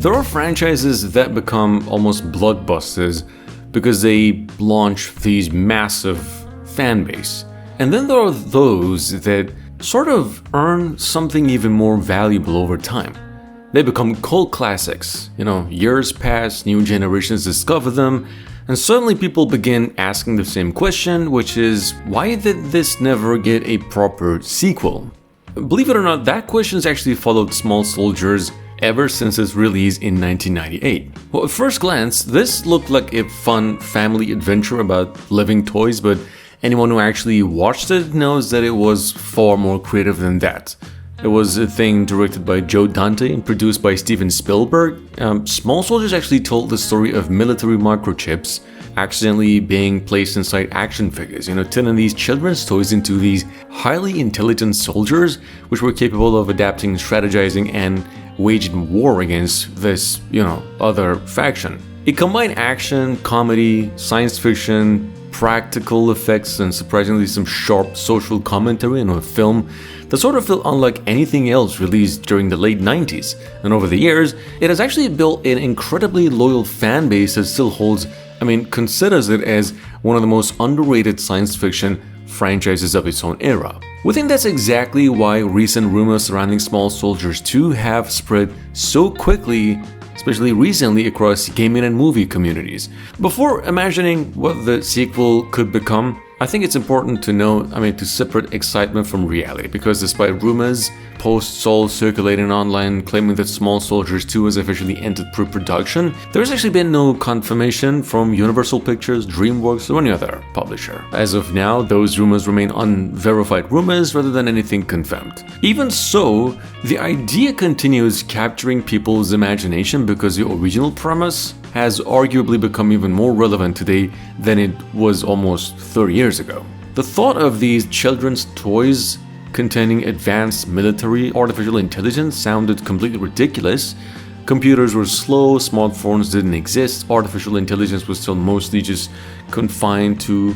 There are franchises that become almost blockbusters because they launch these massive fan base. And then there are those that sort of earn something even more valuable over time. They become cult classics. Years pass, new generations discover them, and suddenly people begin asking the same question, which is, why did this never get a proper sequel? Believe it or not, that question has actually followed Small Soldiers ever since its release in 1998. Well, at first glance, this looked like a fun family adventure about living toys, but anyone who actually watched it knows that it was far more creative than that. It was a thing directed by Joe Dante and produced by Steven Spielberg. Small Soldiers actually told the story of military microchips accidentally being placed inside action figures, turning these children's toys into these highly intelligent soldiers which were capable of adapting, strategizing, and waging war against this, other faction. It combined action, comedy, science fiction, practical effects, and surprisingly some sharp social commentary in a film that sort of felt unlike anything else released during the late 90s. And over the years, it has actually built an incredibly loyal fan base that still considers it as one of the most underrated science fiction franchises of its own era. We think that's exactly why recent rumors surrounding Small Soldiers 2 have spread so quickly, especially recently across gaming and movie communities. Before imagining what the sequel could become, I think it's important to separate excitement from reality, because despite rumors, posts all circulating online claiming that Small Soldiers 2 has officially entered pre-production, there's actually been no confirmation from Universal Pictures, DreamWorks, or any other publisher. As of now, those rumors remain unverified rumors rather than anything confirmed. Even so, the idea continues capturing people's imagination because the original premise has arguably become even more relevant today than it was almost 30 years ago. The thought of these children's toys containing advanced military artificial intelligence sounded completely ridiculous. Computers were slow, smartphones didn't exist, artificial intelligence was still mostly just confined to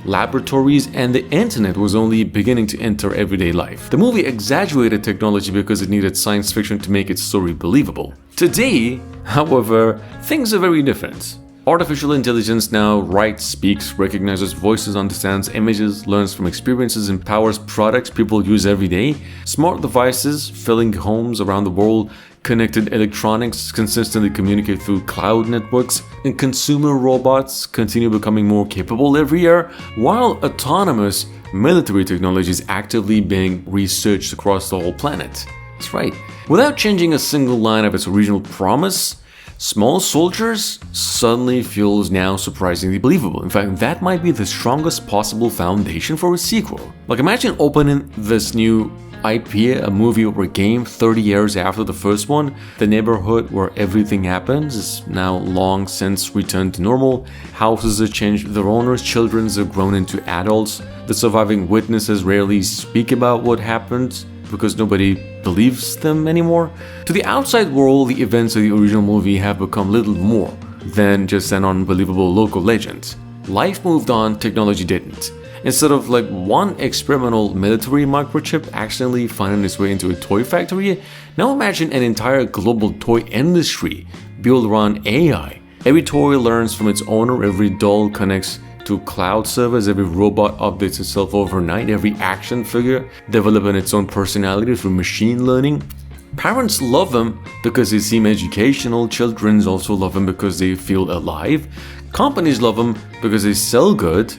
laboratories, and the internet was only beginning to enter everyday life. The movie exaggerated technology because it needed science fiction to make its story believable. Today, however, things are very different. Artificial intelligence now writes, speaks, recognizes voices, understands images, learns from experiences, and powers products people use every day. Smart devices filling homes around the world, connected electronics consistently communicate through cloud networks, and consumer robots continue becoming more capable every year, while autonomous military technology is actively being researched across the whole planet. That's right. Without changing a single line of its original promise, Small Soldiers suddenly feels now surprisingly believable. In fact, that might be the strongest possible foundation for a sequel. Imagine opening this new IP, a movie or a game 30 years after the first one. The neighborhood where everything happens is now long since returned to normal. Houses have changed their owners, children have grown into adults. The surviving witnesses rarely speak about what happened because nobody believes them anymore. To the outside world, the events of the original movie have become little more than just an unbelievable local legend. Life moved on, technology didn't. Instead of one experimental military microchip accidentally finding its way into a toy factory, now imagine an entire global toy industry built around AI. Every toy learns from its owner, every doll connects to cloud servers, every robot updates itself overnight, every action figure developing its own personality through machine learning. Parents love them because they seem educational, children also love them because they feel alive, companies love them because they sell good.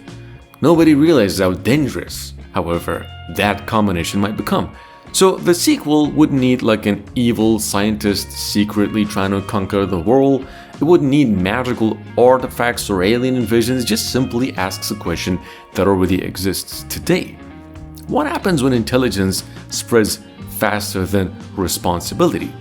Nobody realizes how dangerous, however, that combination might become. So the sequel wouldn't need an evil scientist secretly trying to conquer the world. It wouldn't need magical artifacts or alien invasions. It just simply asks a question that already exists today. What happens when intelligence spreads faster than responsibility?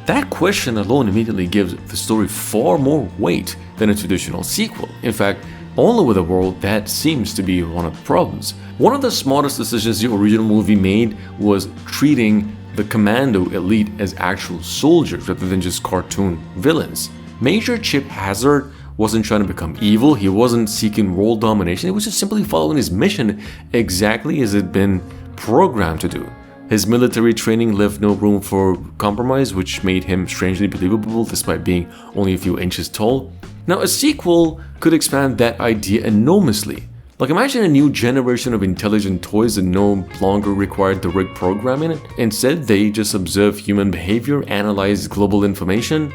That question alone immediately gives the story far more weight than a traditional sequel. In fact, only with a world that seems to be one of the problems. One of the smartest decisions the original movie made was treating the commando elite as actual soldiers rather than just cartoon villains. Major Chip Hazard wasn't trying to become evil, he wasn't seeking world domination, he was just simply following his mission exactly as it had been programmed to do. His military training left no room for compromise, which made him strangely believable despite being only a few inches tall. Now, a sequel could expand that idea enormously. Like, imagine a new generation of intelligent toys that no longer required direct programming. Instead, they just observe human behavior, analyze global information,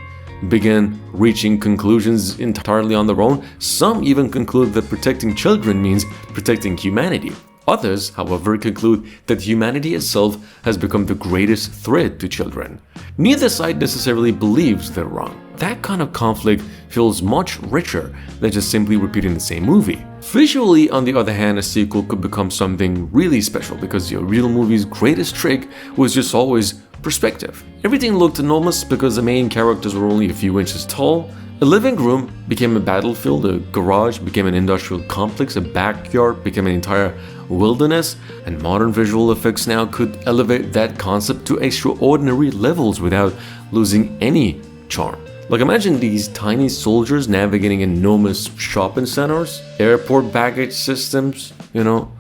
begin reaching conclusions entirely on their own. Some even conclude that protecting children means protecting humanity. Others, however, conclude that humanity itself has become the greatest threat to children. Neither side necessarily believes they're wrong. That kind of conflict feels much richer than just simply repeating the same movie. Visually, on the other hand, a sequel could become something really special because the original movie's greatest trick was just always perspective. Everything looked enormous because the main characters were only a few inches tall. A living room became a battlefield, a garage became an industrial complex, a backyard became an entire wilderness, and modern visual effects now could elevate that concept to extraordinary levels without losing any charm. Like, imagine these tiny soldiers navigating enormous shopping centers, airport baggage systems,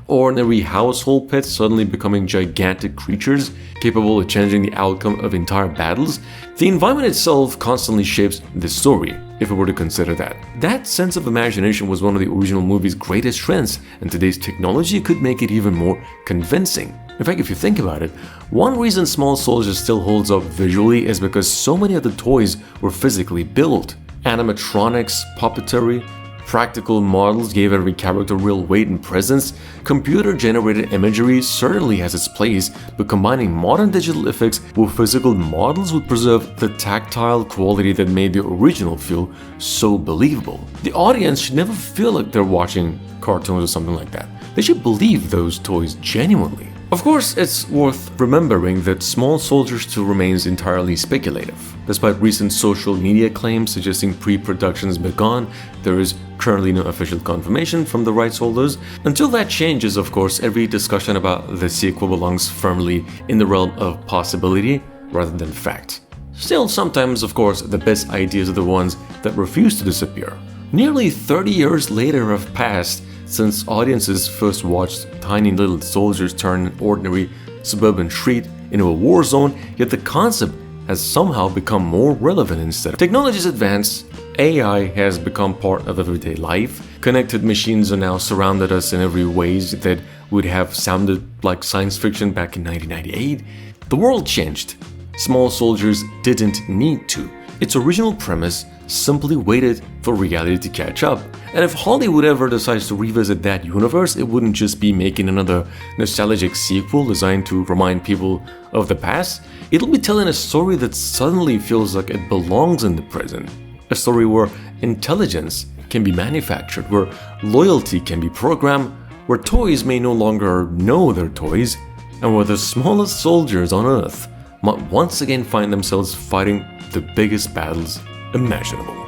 ordinary household pets suddenly becoming gigantic creatures capable of changing the outcome of entire battles. The environment itself constantly shapes the story, if we were to consider that. That sense of imagination was one of the original movie's greatest strengths, and today's technology could make it even more convincing. In fact, if you think about it, one reason Small Soldiers still holds up visually is because so many of the toys were physically built. Animatronics, puppetry, practical models gave every character real weight and presence. Computer-generated imagery certainly has its place, but combining modern digital effects with physical models would preserve the tactile quality that made the original feel so believable. The audience should never feel like they're watching cartoons or something like that. They should believe those toys genuinely. Of course, it's worth remembering that Small Soldiers still remains entirely speculative. Despite recent social media claims suggesting pre-production has begun, there is currently no official confirmation from the rights holders. Until that changes, of course, every discussion about the sequel belongs firmly in the realm of possibility rather than fact. Still, sometimes, of course, the best ideas are the ones that refuse to disappear. Nearly 30 years later have passed since audiences first watched tiny little soldiers turn an ordinary suburban street into a war zone, yet the concept has somehow become more relevant instead. Technology's advanced, AI has become part of everyday life. Connected machines are now surrounded us in every ways that would have sounded like science fiction back in 1998. The world changed. Small Soldiers didn't need to. Its original premise simply waited for reality to catch up. And if Hollywood ever decides to revisit that universe, it wouldn't just be making another nostalgic sequel designed to remind people of the past. It'll be telling a story that suddenly feels like it belongs in the present. A story where intelligence can be manufactured, where loyalty can be programmed, where toys may no longer know they're toys, and where the smallest soldiers on Earth might once again find themselves fighting the biggest battles imaginable.